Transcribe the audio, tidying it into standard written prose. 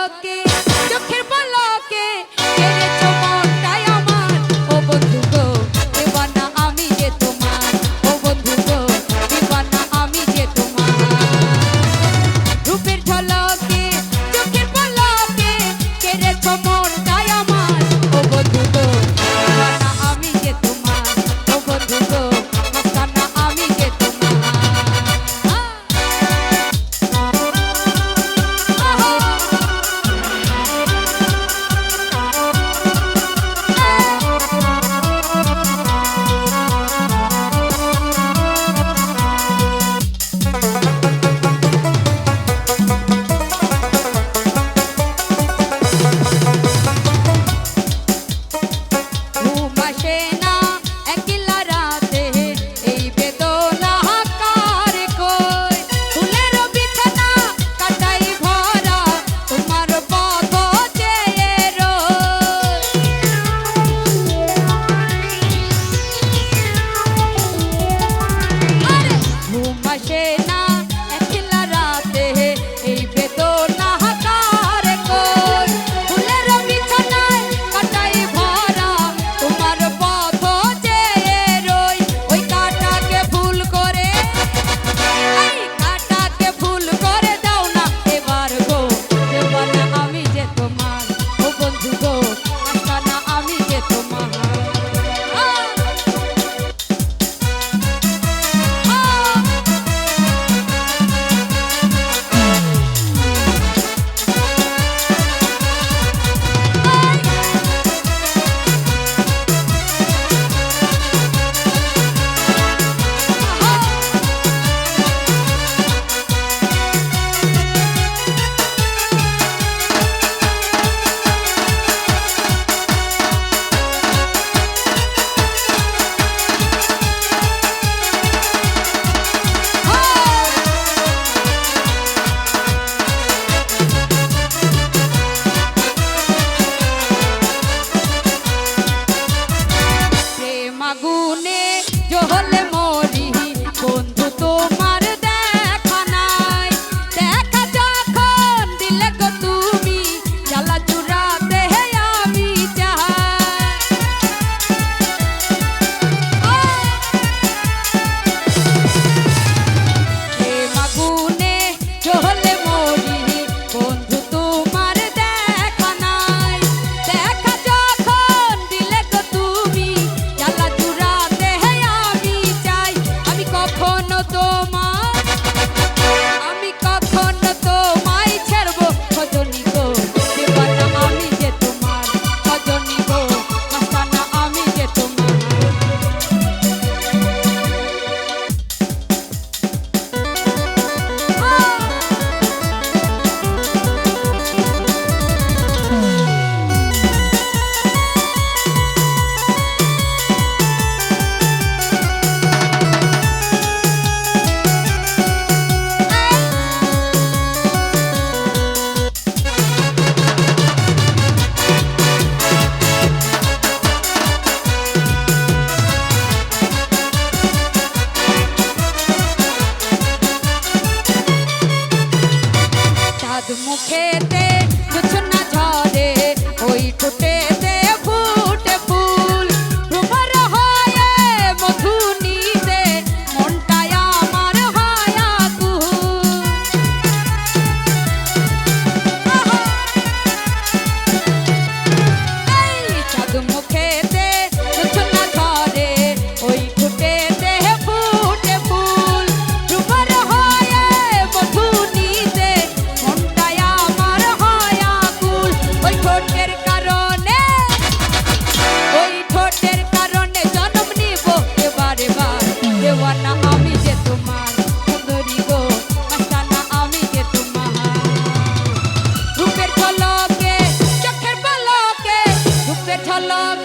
ঝলকে চোখের পলকে কেড়েছো মনটাই আমার ও বন্ধু গো দিবানা আমি যে তোমার ও বন্ধু গো দিবানা আমি যে তোমার রূপের ঝলকে চোখের পলকে কেড়েছো মনটাই আমার ও বন্ধু গো দিবানা আমি যে তোমার ও বন্ধু গো মস্তানা আমি যে তোমার আগুনে জ্বলে মরি বন্ধু তোমার দেখা নাই দেখা যখন দিলে গো তুমি জ্বালা জুড়াতে আমি চাই আগুনে জ্বলে মরি বন্ধু তোমার দেখা নাই দেখা যখন দিলে গো তুমি মুখেতে জোছনা ঝরে ওই ঠোঁটেতে ফুটে ফুল ভ্রমর হয়ে মধু নিতে মনটাই আমার হয় আকুল চাঁদ মুখেতে জোছনা ঝরে ওই ঠোঁটেতে ফুটে ফুল ভ্রমর হয়ে মধু নিতে দেওয়ানা আমি যে তোমার সুন্দরী গো মস্তানা আমি যে তোমার রূপের ঝলকে চোখের পলকে রূপের ঝলকে